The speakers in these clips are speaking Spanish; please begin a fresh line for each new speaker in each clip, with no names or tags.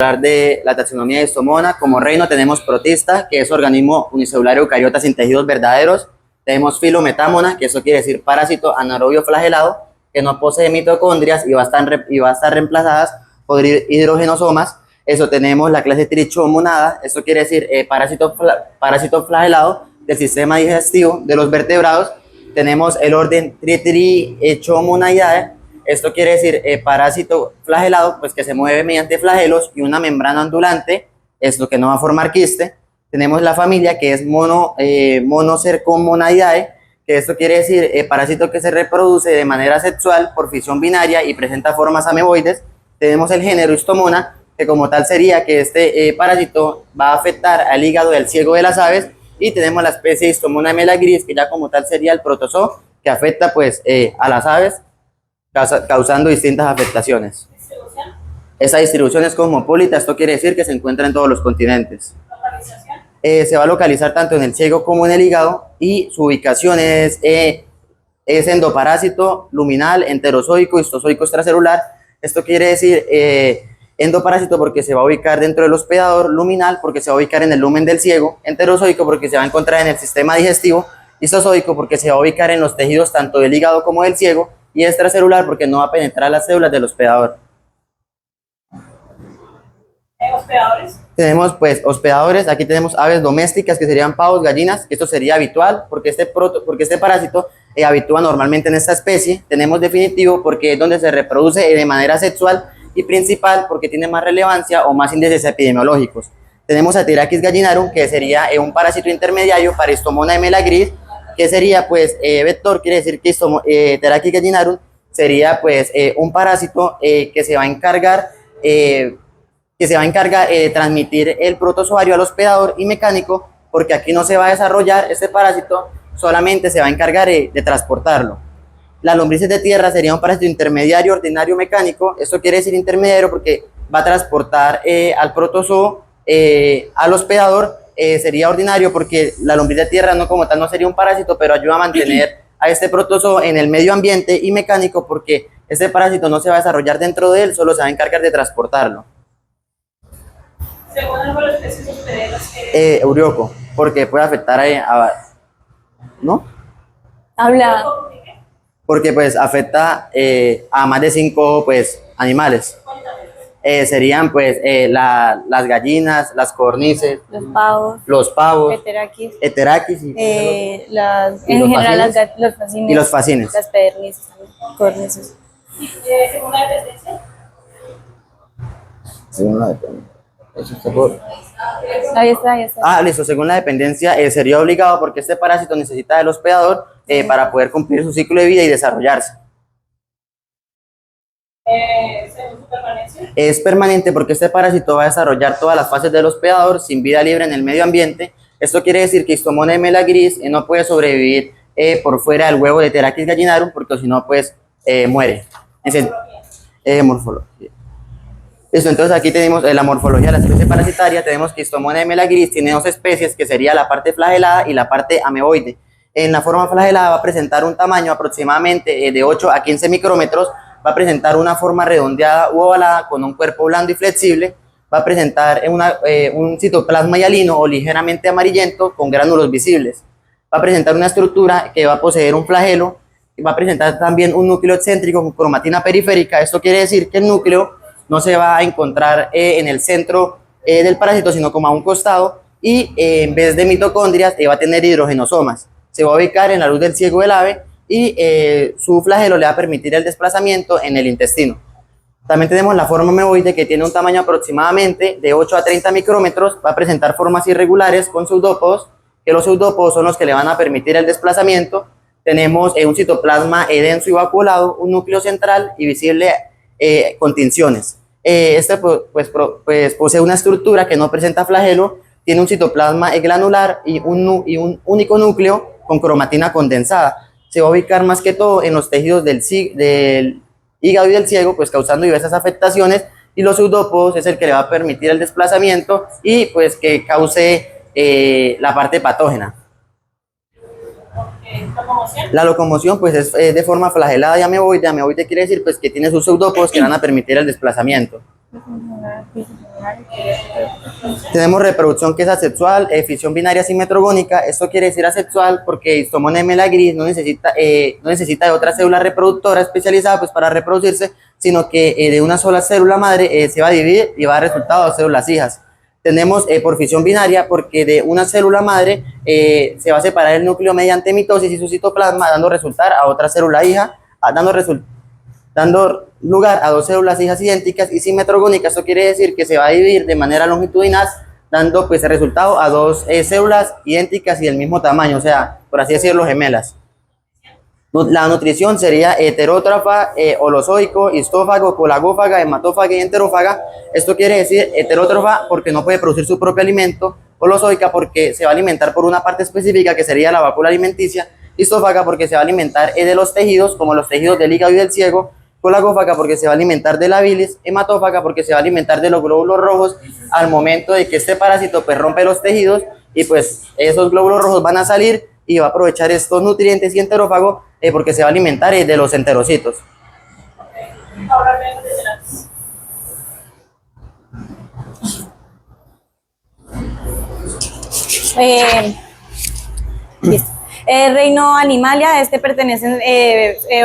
Hablar de la taxonomía de Histomona. Como reino tenemos Protista, que es organismo unicelular eucariota sin tejidos verdaderos. Tenemos Filometámona, que eso quiere decir parásito anaerobio flagelado, que no posee mitocondrias y va a estar reemplazadas por hidrogenosomas. Eso tenemos la clase Trichomonada, eso quiere decir parásito flagelado del sistema digestivo de los vertebrados. Tenemos el orden Trichomonidae. Esto quiere decir parásito flagelado, pues que se mueve mediante flagelos y una membrana ondulante, es lo que no va a formar quiste. Tenemos la familia que es Monocercomonidae, que esto quiere decir parásito que se reproduce de manera sexual por fisión binaria y presenta formas ameboides. Tenemos el género Histomona, que como tal sería que este parásito va a afectar al hígado del ciego de las aves. Y tenemos la especie Histomona melagris, que ya como tal sería el protozoo, que afecta pues a las aves, causando distintas afectaciones. Esa distribución es cosmopolita, esto quiere decir que se encuentra en todos los continentes. Se va a localizar tanto en el ciego como en el hígado y su ubicación es endoparásito, luminal, enterozoico, histozoico extracelular. Esto quiere decir endoparásito porque se va a ubicar dentro del hospedador, luminal porque se va a ubicar en el lumen del ciego, enterozoico porque se va a encontrar en el sistema digestivo, histozoico porque se va a ubicar en los tejidos tanto del hígado como del ciego, y extracelular porque no va a penetrar las células del hospedador.
¿Hospedadores?
Tenemos pues hospedadores, aquí tenemos aves domésticas que serían pavos, gallinas, esto sería habitual porque este parásito habitúa normalmente en esta especie. Tenemos definitivo porque es donde se reproduce de manera sexual, y principal porque tiene más relevancia o más índices epidemiológicos. Tenemos a Tyrachis gallinarum, que sería un parásito intermediario para Histomona melagris, que sería pues vector, quiere decir que Tyrachis gallinarum sería pues un parásito que se va a encargar de transmitir el protozoario al hospedador, y mecánico porque aquí no se va a desarrollar este parásito, solamente se va a encargar de transportarlo. Las lombrices de tierra sería un parásito intermediario ordinario mecánico. Esto quiere decir intermediario porque va a transportar al protozoo al hospedador. Sería ordinario porque la lombriz de tierra no como tal no sería un parásito, pero ayuda a mantener a este protozoo en el medio ambiente, y mecánico porque este parásito no se va a desarrollar dentro de él, solo se va a encargar de transportarlo.
Según algunas especies hospederas
Eurioco, porque puede afectar ¿no?
Habla.
Porque pues afecta a más de 5 pues animales. Serían pues las gallinas, las codornices,
Los pavos,
Heterakis
en general los fascines,
y los fascines.
las pedernizas también, codornices.
¿Y según la dependencia?
Según la dependencia.
Ahí está.
Listo, según la dependencia sería obligado porque este parásito necesita del hospedador para poder cumplir su ciclo de vida y desarrollarse.
¿Según su permanencia?
Es permanente porque este parásito va a desarrollar todas las fases del hospedador sin vida libre en el medio ambiente. Esto quiere decir que Histomona melagris no puede sobrevivir por fuera del huevo de Tyrachis gallinarum, porque si no pues muere. Morfología. Listo, entonces aquí tenemos la morfología de la especie parasitaria. Tenemos que Histomona melagris tiene dos especies, que sería la parte flagelada y la parte ameboide. En la forma flagelada va a presentar un tamaño aproximadamente de 8 a 15 micrómetros, va a presentar una forma redondeada u ovalada con un cuerpo blando y flexible, va a presentar un citoplasma hialino o ligeramente amarillento con gránulos visibles, va a presentar una estructura que va a poseer un flagelo, y va a presentar también un núcleo excéntrico con cromatina periférica. Esto quiere decir que el núcleo no se va a encontrar en el centro del parásito, sino como a un costado, y en vez de mitocondrias va a tener hidrogenosomas. Se va a ubicar en la luz del ciego del ave, y su flagelo le va a permitir el desplazamiento en el intestino. También tenemos la forma ameboide, que tiene un tamaño aproximadamente de 8 a 30 micrómetros, va a presentar formas irregulares con pseudópodos, que los pseudópodos son los que le van a permitir el desplazamiento. Tenemos un citoplasma denso y vacuolado, un núcleo central y visible con tinciones. Posee una estructura que no presenta flagelo, tiene un citoplasma granular y un único núcleo con cromatina condensada. Se va a ubicar más que todo en los tejidos del hígado y del ciego, pues causando diversas afectaciones, y los pseudópodos es el que le va a permitir el desplazamiento y pues que cause la parte patógena. La locomoción pues es de forma flagelada y ameboide. Ameboide quiere decir pues que tiene sus pseudópodos que van a permitir el desplazamiento. Tenemos reproducción que es asexual, fisión binaria simetrogónica. Esto quiere decir asexual porque Histomona gris no necesita de otra célula reproductora especializada pues, para reproducirse, sino que de una sola célula madre se va a dividir y va a dar resultado a células hijas. Tenemos por fisión binaria porque de una célula madre se va a separar el núcleo mediante mitosis y su citoplasma, dando resultar a otra célula hija, dando lugar a dos células hijas idénticas y simetrogónicas. Esto quiere decir que se va a dividir de manera longitudinal, dando pues el resultado a dos células idénticas y del mismo tamaño, o sea, por así decirlo, gemelas. La nutrición sería heterótrofa, holozoico, histófago, colagófaga, hematófaga y enterófaga. Esto quiere decir heterótrofa porque no puede producir su propio alimento, holozoica porque se va a alimentar por una parte específica que sería la vácula alimenticia, histófaga porque se va a alimentar de los tejidos como los tejidos del hígado y del ciego, colagófaga porque se va a alimentar de la bilis, hematófaga porque se va a alimentar de los glóbulos rojos al momento de que este parásito pues rompe los tejidos y pues esos glóbulos rojos van a salir y va a aprovechar estos nutrientes, y enterófago porque se va a alimentar de los enterocitos.
Ahora hablemos de Celantis.
Listo. Reino Animalia, pertenecen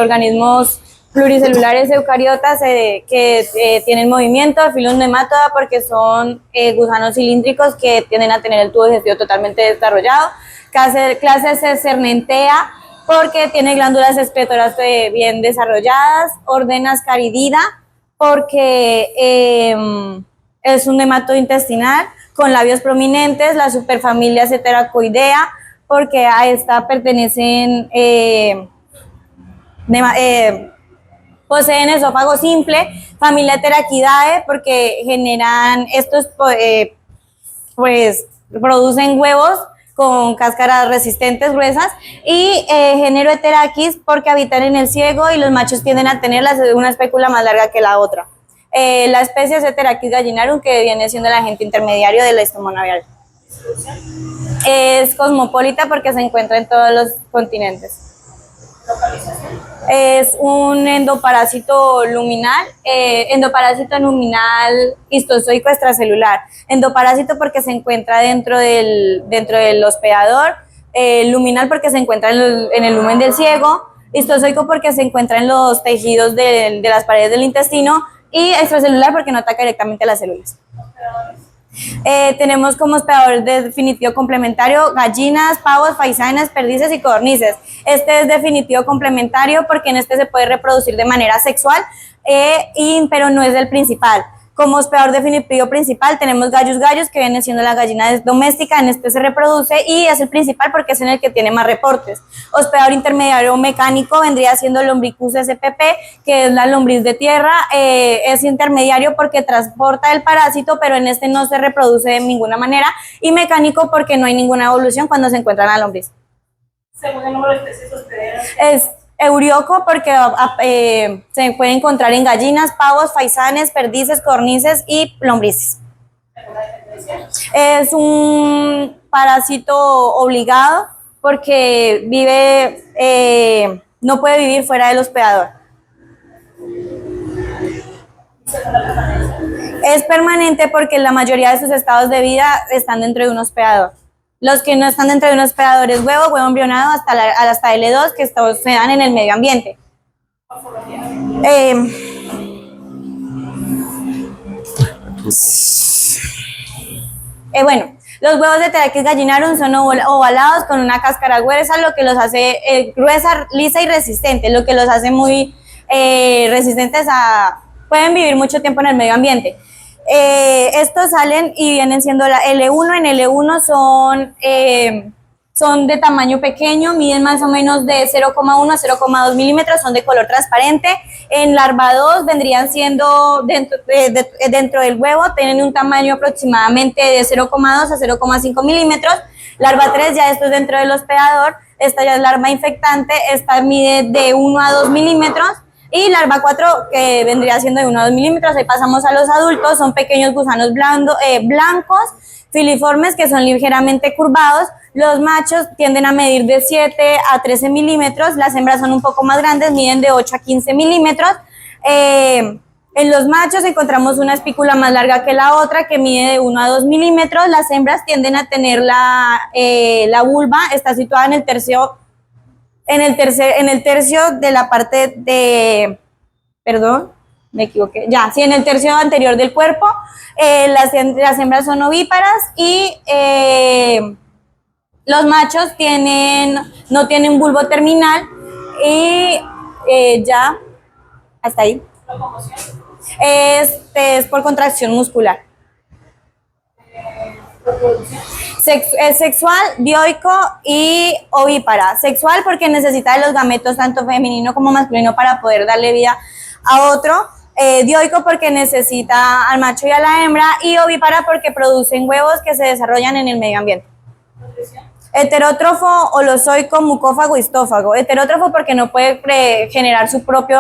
organismos pluricelulares eucariotas que tienen movimiento, filum nematoda porque son gusanos cilíndricos que tienden a tener el tubo digestivo totalmente desarrollado. Clase Cernentea porque tiene glándulas excretoras bien desarrolladas. Orden Ascaridida porque es un nematodo intestinal con labios prominentes. La superfamilia Ceteracoidea porque a esta pertenecen poseen esófago simple. Familia Terachidae porque generan estos pues producen huevos con cáscaras resistentes gruesas, y género Heterachis porque habitan en el ciego y los machos tienden a tener una espécula más larga que la otra. La especie es Heterachis gallinarum, que viene siendo el agente intermediario de la Histomona vial. Es cosmopolita porque se encuentra en todos los continentes. Es un endoparásito luminal, histozoico extracelular. Endoparásito porque se encuentra dentro del hospedador, luminal porque se encuentra en el lumen del ciego, histozoico porque se encuentra en los tejidos de las paredes del intestino, y extracelular porque no ataca directamente a las células. Tenemos como hospedador definitivo complementario gallinas, pavos, faisanes, perdices y codornices. Este es definitivo complementario porque en este se puede reproducir de manera sexual, pero no es el principal. Como hospedador definitivo principal tenemos gallus que viene siendo la gallina doméstica. En este se reproduce y es el principal porque es en el que tiene más reportes. Hospedador intermediario mecánico vendría siendo Lombricus spp, que es la lombriz de tierra. Es intermediario porque transporta el parásito, pero en este no se reproduce de ninguna manera. Y mecánico porque no hay ninguna evolución cuando se encuentra la lombriz.
Según el número de especies hospederas.
Es eurioco porque se puede encontrar en gallinas, pavos, faisanes, perdices, codornices y lombrices. Es un parásito obligado porque no puede vivir fuera del hospedador. Es permanente porque la mayoría de sus estados de vida están dentro de un hospedador. Los que no están dentro de un hospedador es huevo embrionado hasta L2, que se dan en el medio ambiente. Bueno, los huevos de Heterachis gallinarum son ovalados con una cáscara gruesa, lo que los hace gruesa, lisa y resistente, lo que los hace muy resistentes pueden vivir mucho tiempo en el medio ambiente. Estos salen y vienen siendo la L1. En L1 son de tamaño pequeño, miden más o menos de 0,1 a 0,2 milímetros, son de color transparente. En larva 2 vendrían siendo dentro del huevo, tienen un tamaño aproximadamente de 0,2 a 0,5 milímetros. Larva 3 ya esto es dentro del hospedador, esta ya es larva infectante, esta mide de 1 a 2 milímetros. Y larva 4, que vendría siendo de 1 a 2 milímetros. Ahí pasamos a los adultos, son pequeños gusanos blancos, filiformes, que son ligeramente curvados. Los machos tienden a medir de 7 a 13 milímetros, las hembras son un poco más grandes, miden de 8 a 15 milímetros. En los machos encontramos una espícula más larga que la otra, que mide de 1 a 2 milímetros. Las hembras tienden a tener la vulva, está situada en el tercio de la parte de, perdón, me equivoqué, ya, sí, en el tercio anterior del cuerpo. Las hembras son ovíparas y los machos no tienen bulbo terminal y ya, hasta ahí.
Locomoción.
Es por contracción muscular.
Reproducción.
Es sexual, dioico y ovípara. Sexual porque necesita de los gametos tanto femenino como masculino para poder darle vida a otro. Dioico porque necesita al macho y a la hembra, y ovípara porque producen huevos que se desarrollan en el medio ambiente.
Nutrición.
Heterótrofo, holozoico, mucófago, histófago. Heterótrofo porque no puede generar su propio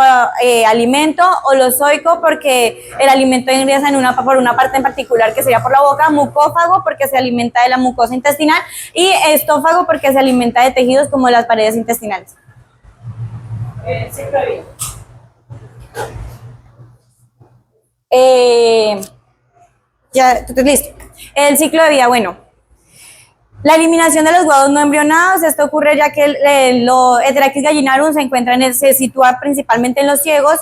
alimento. Holozoico porque el alimento ingresa por una parte en particular que sería por la boca. Mucófago porque se alimenta de la mucosa intestinal. Y estófago porque se alimenta de tejidos como las paredes intestinales.
Ciclo de vida.
Ya, listo. El ciclo de vida, bueno. La eliminación de los huevos no embrionados, esto ocurre ya que Heterachis gallinarum se sitúa principalmente en los ciegos.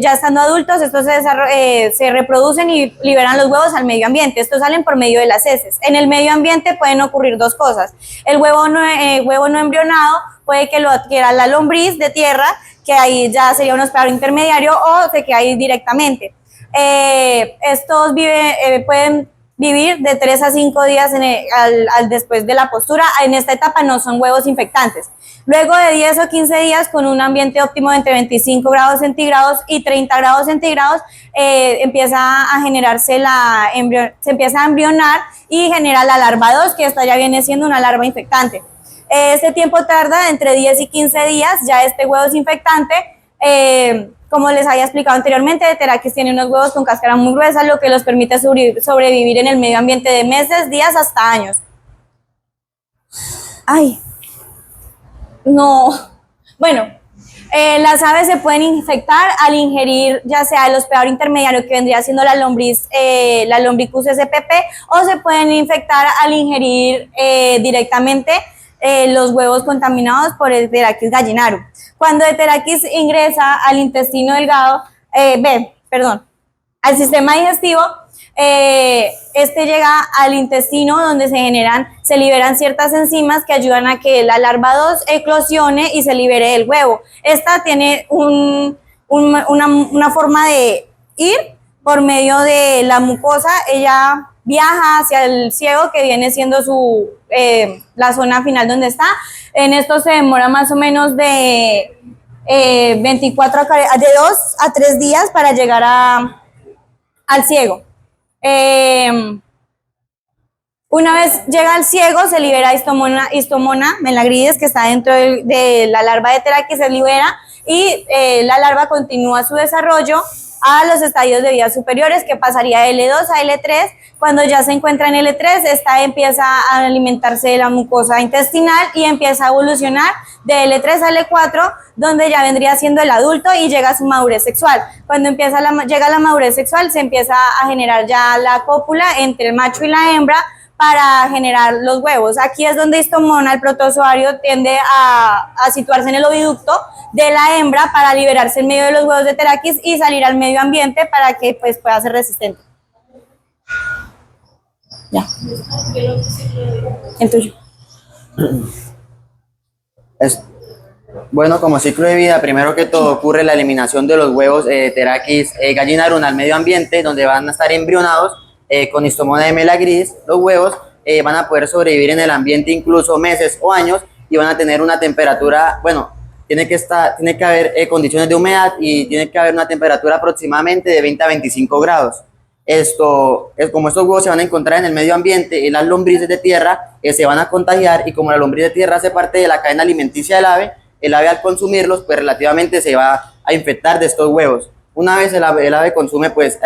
Ya estando adultos, estos se reproducen y liberan los huevos al medio ambiente. Estos salen por medio de las heces. En el medio ambiente pueden ocurrir dos cosas. El huevo no embrionado puede que lo adquiera la lombriz de tierra, que ahí ya sería un hospedador intermediario, o se queda ahí directamente. Estos pueden vivir de 3 a 5 días después de la postura. En esta etapa no son huevos infectantes. Luego de 10 o 15 días, con un ambiente óptimo de entre 25 grados centígrados y 30 grados centígrados, empieza a generarse se empieza a embrionar y genera la larva 2, que esta ya viene siendo una larva infectante. Este tiempo tarda entre 10 y 15 días, ya este huevo es infectante. Como les había explicado anteriormente, Heterachis tiene unos huevos con cáscara muy gruesa, lo que los permite sobrevivir en el medio ambiente de meses, días hasta años. Ay, no. Bueno, las aves se pueden infectar al ingerir ya sea el hospedador intermediario, que vendría siendo la Lombricus spp, o se pueden infectar al ingerir directamente los huevos contaminados por Heterachis gallinarum. Cuando Heterachis ingresa al intestino delgado, al sistema digestivo, este llega al intestino, donde se liberan ciertas enzimas que ayudan a que la larva 2 eclosione y se libere el huevo. Esta tiene una forma de ir por medio de la mucosa. Ella viaja hacia el ciego, que viene siendo la zona final donde está. En esto se demora más o menos de 2 a 3 días para llegar al ciego. Una vez llega al ciego, se libera Histomona melagrides, que está dentro de la larva de Heterachis, se libera, y la larva continúa su desarrollo a los estadios de vida superiores, que pasaría de L2 a L3. Cuando ya se encuentra en L3, esta empieza a alimentarse de la mucosa intestinal y empieza a evolucionar de L3 a L4, donde ya vendría siendo el adulto y llega a su madurez sexual. Cuando llega la madurez sexual, se empieza a generar ya la cópula entre el macho y la hembra para generar los huevos. Aquí es donde Histomona, el protozoario, tiende a situarse en el oviducto de la hembra para liberarse en medio de los huevos de Heterachis y salir al medio ambiente para que pues, pueda ser resistente. Ya. El tuyo.
Bueno, como ciclo de vida, primero que todo ocurre la eliminación de los huevos Heterachis gallinarum al medio ambiente, donde van a estar embrionados con Histomona de melagris. Los huevos van a poder sobrevivir en el ambiente incluso meses o años, y van a tener una temperatura, bueno, tiene que haber condiciones de humedad, y tiene que haber una temperatura aproximadamente de 20 a 25 grados. Como estos huevos se van a encontrar en el medio ambiente, las lombrices de tierra se van a contagiar, y como la lombriz de tierra hace parte de la cadena alimenticia del ave, el ave al consumirlos, pues relativamente se va a infectar de estos huevos. Una vez el ave consume pues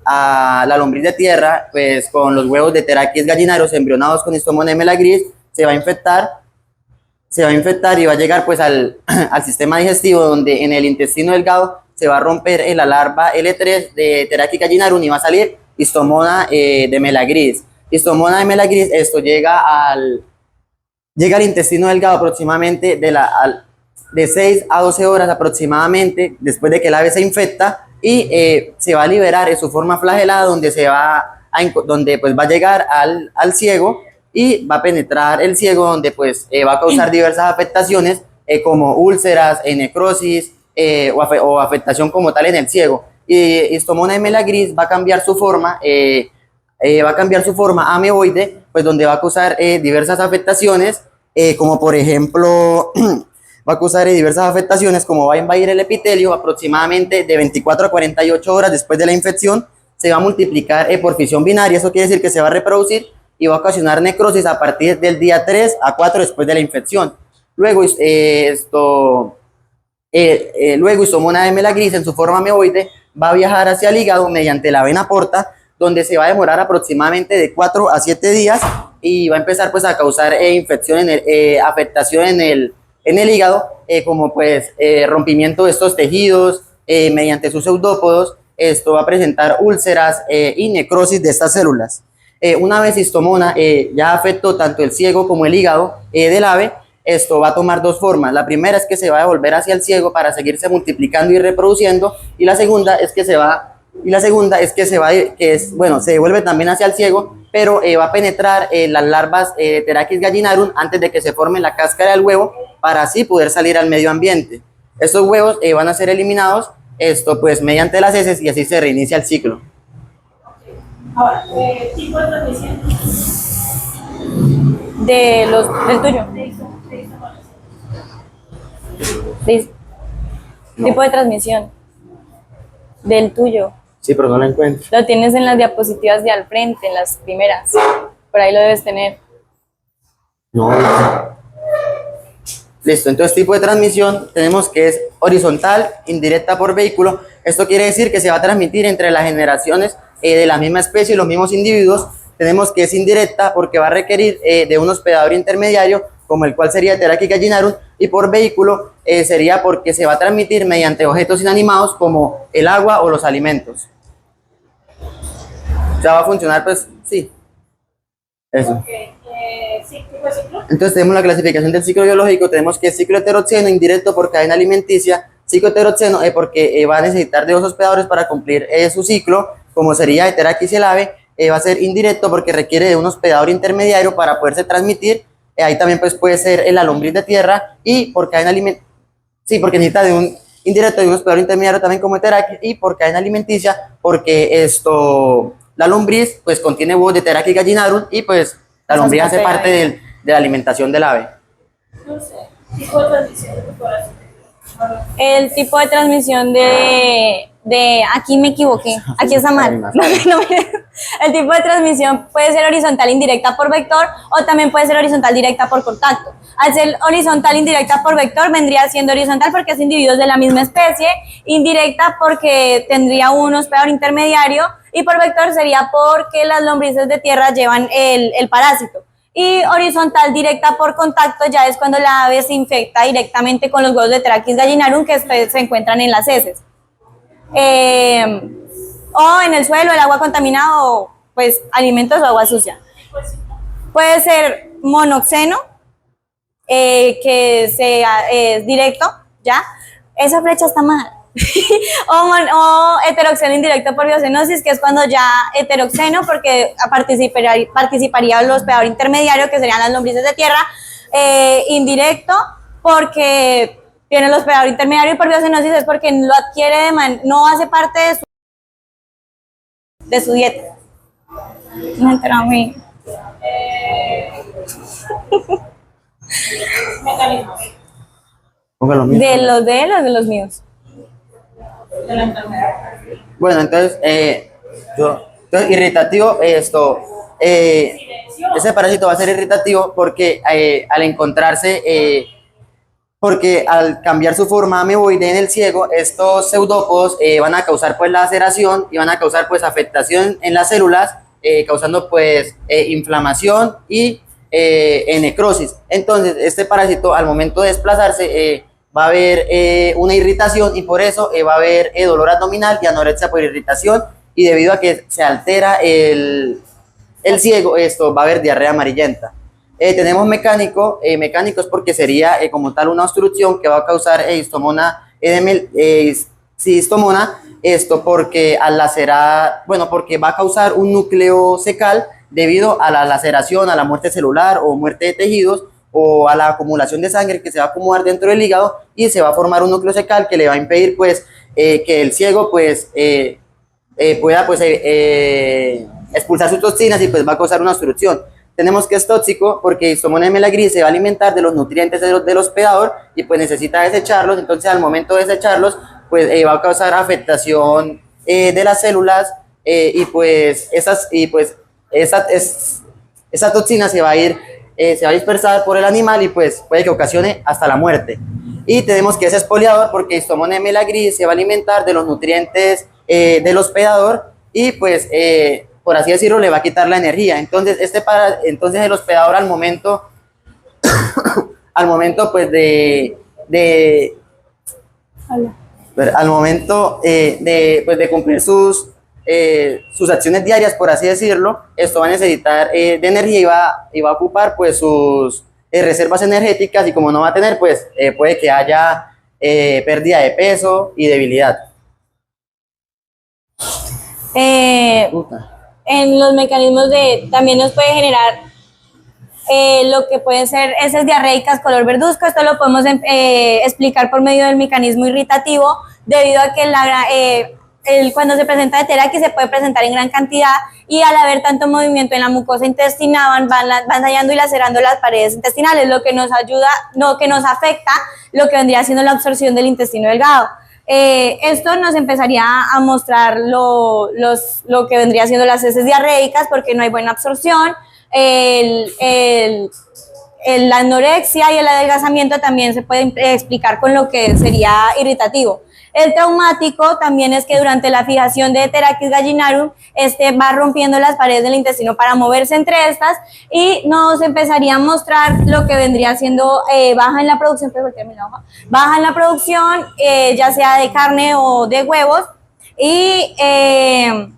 a la lombriz de tierra, pues con los huevos de Heterachis gallinarum embrionados con Histomona melagris, se va a infectar y va a llegar pues al sistema digestivo, donde en el intestino delgado se va a romper la larva L3 de Terracea gallinarum y va a salir Histomona de Melagris. Histomona de Melagris, esto llega al intestino delgado aproximadamente de 6 a 12 horas aproximadamente después de que el ave se infecta y se va a liberar en su forma flagelada donde pues va a llegar al ciego y va a penetrar el ciego donde pues va a causar diversas afectaciones como úlceras, necrosis o afectación como tal en el ciego. Y Histomona de Melagris va a cambiar su forma ameboide, pues donde va a causar diversas afectaciones, como por ejemplo, va a causar diversas afectaciones como va a invadir el epitelio aproximadamente de 24 a 48 horas después de la infección, se va a multiplicar por fisión binaria, eso quiere decir que se va a reproducir y va a ocasionar necrosis a partir del día 3 a 4 después de la infección. Luego, luego Histomona de Melagris en su forma ameboide va a viajar hacia el hígado mediante la vena porta, donde se va a demorar aproximadamente de 4 a 7 días y va a empezar pues a causar infección, afectación en el hígado, como pues rompimiento de estos tejidos mediante sus pseudópodos. Esto va a presentar úlceras y necrosis de estas células. Una vez Histomona ya afectó tanto el ciego como el hígado del ave, esto va a tomar dos formas. La primera es que se va a devolver hacia el ciego para seguirse multiplicando y reproduciendo, y la segunda es que se devuelve también hacia el ciego, pero va a penetrar las larvas de Terracea gallinarum antes de que se forme la cáscara del huevo para así poder salir al medio ambiente. Estos huevos van a ser eliminados pues mediante las heces y así se reinicia el ciclo.
Ahora, tipo de transmisión.
Del tuyo. Tipo de transmisión. Del tuyo.
Sí, pero no lo encuentro.
Lo tienes en las diapositivas de al frente, en las primeras. Por ahí lo debes tener.
No. Listo, entonces tipo de transmisión tenemos que es horizontal, indirecta por vehículo. Esto quiere decir que se va a transmitir entre las generaciones de la misma especie y los mismos individuos. Tenemos que es indirecta porque va a requerir de un hospedador intermediario, como el cual sería Terracea gallinarum, y por vehículo sería porque se va a transmitir mediante objetos inanimados como el agua o los alimentos. O sea, va a funcionar, pues, sí. Eso.
Okay. ¿Tipo de ciclo?
Entonces tenemos la clasificación del ciclo biológico, tenemos que es ciclo heteroxeno, indirecto por cadena alimenticia, ciclo heteroxeno porque va a necesitar de dos hospedadores para cumplir su ciclo, como sería Terracea y el ave, va a ser indirecto porque requiere de un hospedador intermediario para poderse transmitir, ahí también pues puede ser la lombriz de tierra, y por cadena alimenticia, sí, porque necesita de un indirecto de un hospedador intermediario también como Terracea, y por cadena alimenticia porque la lombriz pues contiene huevos de Terracea gallinarum y pues la lombriz hace parte de la alimentación del ave.
No sé. Tipo de transmisión de corazón.
El tipo de transmisión aquí me equivoqué, aquí está mal. El tipo de transmisión puede ser horizontal indirecta por vector o también puede ser horizontal directa por contacto. Al ser horizontal indirecta por vector vendría siendo horizontal porque es individuos de la misma especie, indirecta porque tendría un hospedador intermediario y por vector sería porque las lombrices de tierra llevan el parásito. Y horizontal directa por contacto ya es cuando la ave se infecta directamente con los huevos de Terracea gallinarum que se encuentran en las heces. O en el suelo, el agua contaminada o pues alimentos o agua sucia. Puede ser monoxeno, que es directo, ¿ya? Esa flecha está mal. o heteroxeno indirecto por biocenosis, que es cuando ya heteroxeno, porque participaría el hospedador intermediario, que serían las lombrices de tierra, indirecto, porque tiene el hospedador intermediario, y por biocenosis es porque lo adquiere no hace parte de su dieta. No enterado bien.
Mecanismos
Póngalo mismo.
De los míos.
de la enfermedad.
Bueno, entonces, entonces irritativo, ese parásito va a ser irritativo porque al encontrarse, porque al cambiar su forma ameboide en el ciego, estos pseudópodos van a causar pues laceración y van a causar pues afectación en las células, causando pues inflamación y necrosis. Entonces, este parásito al momento de desplazarse va a haber una irritación y por eso va a haber dolor abdominal y anorexia por irritación, y debido a que se altera el ciego, esto va a haber diarrea amarillenta. Tenemos mecánico, mecánico es porque sería como tal una obstrucción que va a causar histomona, esto porque al lacerar, bueno, porque va a causar un núcleo secal debido a la laceración, a la muerte celular o muerte de tejidos, o a la acumulación de sangre que se va a acumular dentro del hígado, y se va a formar un núcleo secal que le va a impedir pues que el ciego pues pueda pues expulsar sus toxinas, y pues va a causar una obstrucción. Tenemos que es tóxico porque Histomona melagrís se va a alimentar de los nutrientes del hospedador y pues necesita desecharlos. Entonces al momento de desecharlos pues va a causar afectación de las células, y pues esa toxina se va a dispersar por el animal y pues puede que ocasione hasta la muerte. Y tenemos que es exfoliador porque Histomona melagrís se va a alimentar de los nutrientes del hospedador y pues por así decirlo le va a quitar la energía. Entonces entonces el hospedador al momento pues de cumplir sus acciones diarias, por así decirlo, esto va a necesitar de energía y va a ocupar pues sus reservas energéticas, y como no va a tener, pues puede que haya pérdida de peso y debilidad.
En los mecanismos también nos puede generar lo que pueden ser heces diarreicas color verduzco. Esto lo podemos explicar por medio del mecanismo irritativo, debido a que cuando se presenta Enteritis se puede presentar en gran cantidad, y al haber tanto movimiento en la mucosa intestinal van dañando y lacerando las paredes intestinales, lo que nos afecta lo que vendría siendo la absorción del intestino delgado. Esto nos empezaría a mostrar lo que vendría siendo las heces diarreicas, porque no hay buena absorción. La anorexia y el adelgazamiento también se puede explicar con lo que sería irritativo. El traumático también es que durante la fijación de Heterachis gallinarum, va rompiendo las paredes del intestino para moverse entre estas, y nos empezaría a mostrar lo que vendría siendo baja en la producción, ya sea de carne o de huevos, y el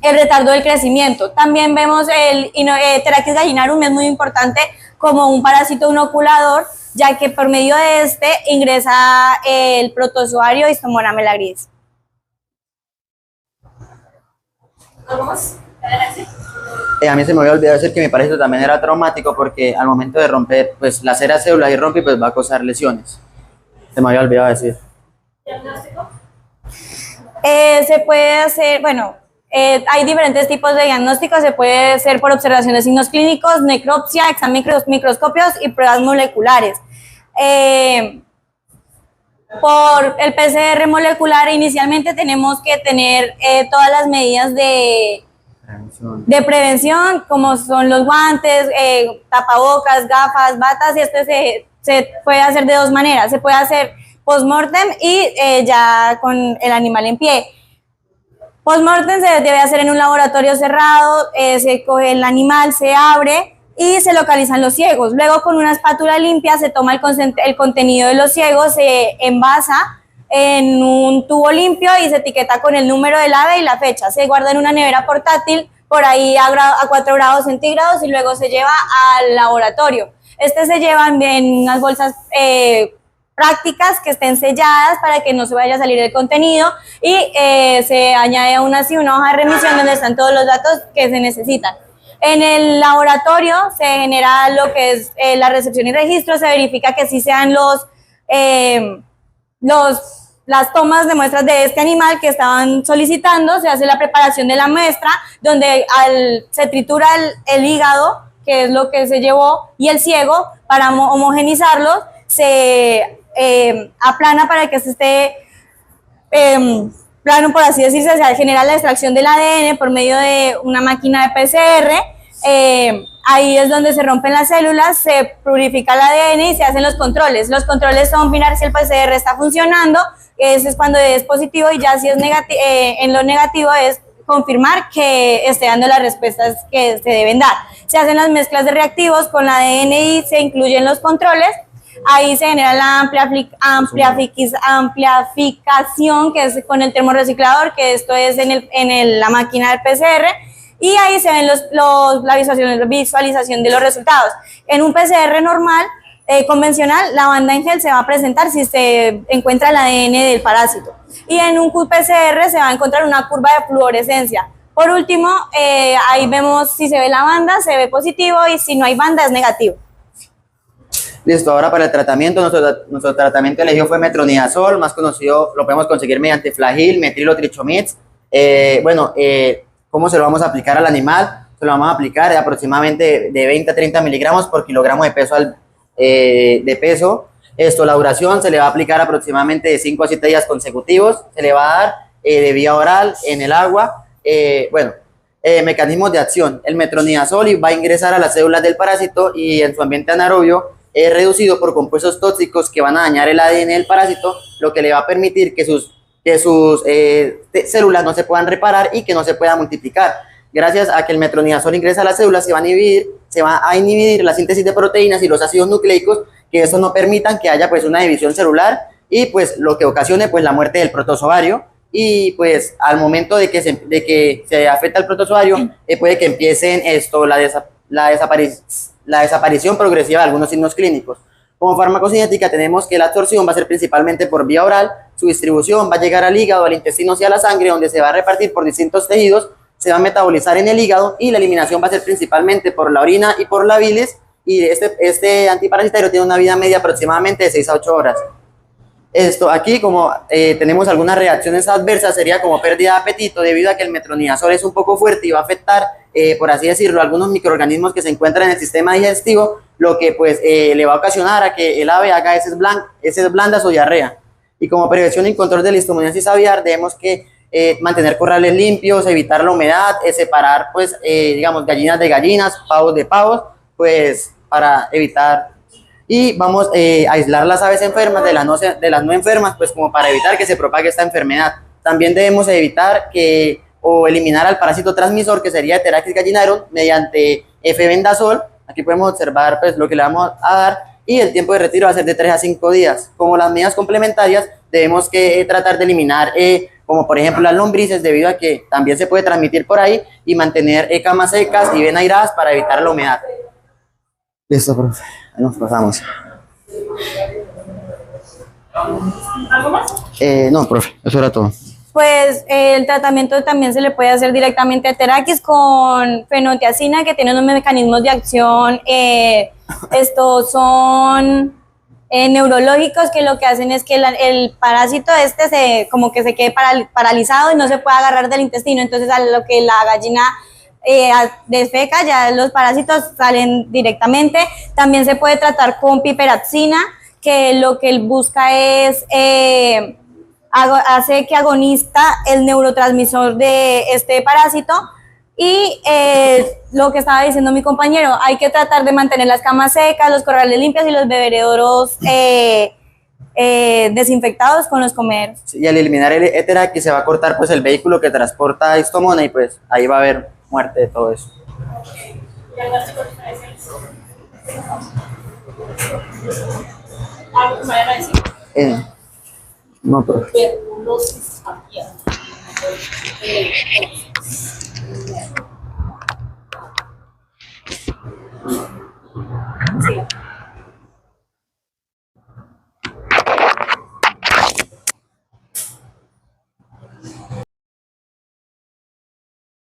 retardo del crecimiento. También vemos Heterachis gallinarum es muy importante como un parásito inoculador, ya que por medio de ingresa el protozoario Histomona melagrís.
¿Algo más?
A mí se me había olvidado decir que mi parásito también era traumático, porque al momento de romper, pues lacera células y rompe, pues va a causar lesiones. Se me había olvidado decir.
¿Diagnóstico?
Se puede hacer, bueno, hay diferentes tipos de diagnósticos. Se puede hacer por observación de signos clínicos, necropsia, examen microscopios y pruebas moleculares. Por el PCR molecular, inicialmente tenemos que tener todas las medidas de prevención, como son los guantes, tapabocas, gafas, batas, y esto se puede hacer de dos maneras. Se puede hacer post-mortem y ya con el animal en pie. Post-mortem se debe hacer en un laboratorio cerrado, se coge el animal, se abre y se localizan los ciegos. Luego, con una espátula limpia se toma el contenido de los ciegos, se envasa en un tubo limpio y se etiqueta con el número del ave y la fecha. Se guarda en una nevera portátil, por ahí a 4 grados centígrados, y luego se lleva al laboratorio. Se lleva en unas bolsas prácticas que estén selladas para que no se vaya a salir el contenido, y se añade aún así una hoja de remisión donde están todos los datos que se necesitan. En el laboratorio se genera lo que es la recepción y registro, se verifica que sí sean las tomas de muestras de este animal que estaban solicitando. Se hace la preparación de la muestra, donde se tritura el hígado, que es lo que se llevó, y el ciego, para homogenizarlos. Se aplana para que esté plano, por así decirse. Se genera la extracción del ADN por medio de una máquina de PCR. Ahí es donde se rompen las células, se purifica el ADN y se hacen los controles. Los controles son mirar si el PCR está funcionando, ese es cuando es positivo, y ya si es negativo, en lo negativo es confirmar que esté dando las respuestas que se deben dar. Se hacen las mezclas de reactivos con la ADN y se incluyen los controles. Ahí se genera la amplificación, que es con el termorreciclador, que esto es en la máquina del PCR, y ahí se ven la visualización de los resultados. En un PCR normal, convencional, la banda en gel se va a presentar si se encuentra el ADN del parásito. Y en un qPCR se va a encontrar una curva de fluorescencia. Por último, ahí vemos si se ve la banda, se ve positivo, y si no hay banda es negativo.
Listo, ahora para el tratamiento, nuestro tratamiento elegido fue metronidazol, más conocido, lo podemos conseguir mediante flagyl, metrilotrichomix. ¿Cómo se lo vamos a aplicar al animal? Se lo vamos a aplicar aproximadamente de 20 a 30 miligramos por kilogramo de peso la duración se le va a aplicar aproximadamente de 5 a 7 días consecutivos. Se le va a dar de vía oral en el agua. Mecanismos de acción. El metronidazol va a ingresar a las células del parásito y en su ambiente anaerobio es reducido por compuestos tóxicos que van a dañar el ADN del parásito, lo que le va a permitir que sus células no se puedan reparar y que no se puedan multiplicar. Gracias a que el metronidazol ingresa a las células, se va a inhibir la síntesis de proteínas y los ácidos nucleicos, que eso no permitan que haya pues una división celular y pues lo que ocasione pues la muerte del protozoario. Y pues al momento de que se afecta el protozoario, puede que empiecen la desaparición progresiva de algunos signos clínicos. Como farmacocinética tenemos que la absorción va a ser principalmente por vía oral, su distribución va a llegar al hígado, al intestino y a la sangre, donde se va a repartir por distintos tejidos, se va a metabolizar en el hígado, y la eliminación va a ser principalmente por la orina y por la bilis, y este antiparasitario tiene una vida media aproximadamente de 6 a 8 horas. Aquí, como tenemos algunas reacciones adversas, sería como pérdida de apetito, debido a que el metronidazol es un poco fuerte y va a afectar, por así decirlo, algunos microorganismos que se encuentran en el sistema digestivo, lo que pues le va a ocasionar a que el ave haga heces blandas o diarrea. Y como prevención y control de la listomoniasis aviar, debemos que mantener corrales limpios, evitar la humedad, separar pues digamos gallinas de gallinas, pavos de pavos, pues para evitar, y vamos a aislar las aves enfermas de las no enfermas, pues como para evitar que se propague esta enfermedad. También debemos evitar o eliminar al parásito transmisor, que sería Heteractis gallinarum, mediante F-vendazol. Aquí podemos observar pues lo que le vamos a dar, y el tiempo de retiro va a ser de 3 a 5 días. Como las medidas complementarias, debemos tratar de eliminar como por ejemplo las lombrices, debido a que también se puede transmitir por ahí, y mantener camas secas y bien airadas para evitar la humedad. Listo, profe. Ahí nos pasamos.
¿Algo más?
No, profe, eso era todo.
Pues el tratamiento también se le puede hacer directamente a Heteractis con fenotiazina, que tiene unos mecanismos de acción. Estos son neurológicos, que lo que hacen es que el parásito como que se quede paralizado y no se puede agarrar del intestino. Entonces, a lo que la gallina defeca, ya los parásitos salen directamente. También se puede tratar con piperazina, que lo que él busca es hace que agoniza el neurotransmisor de este parásito. Y lo que estaba diciendo mi compañero, hay que tratar de mantener las camas secas, los corrales limpios y los bebederos desinfectados con los comederos.
Sí, y al eliminar el Heteractis se va a cortar pues el vehículo que transporta Histomona, y pues ahí va a haber muerte de todo eso.
Diagnóstico diferenciales. ¿Algo que me vayan a decir?
No, profe.
Tuberculosis aviar.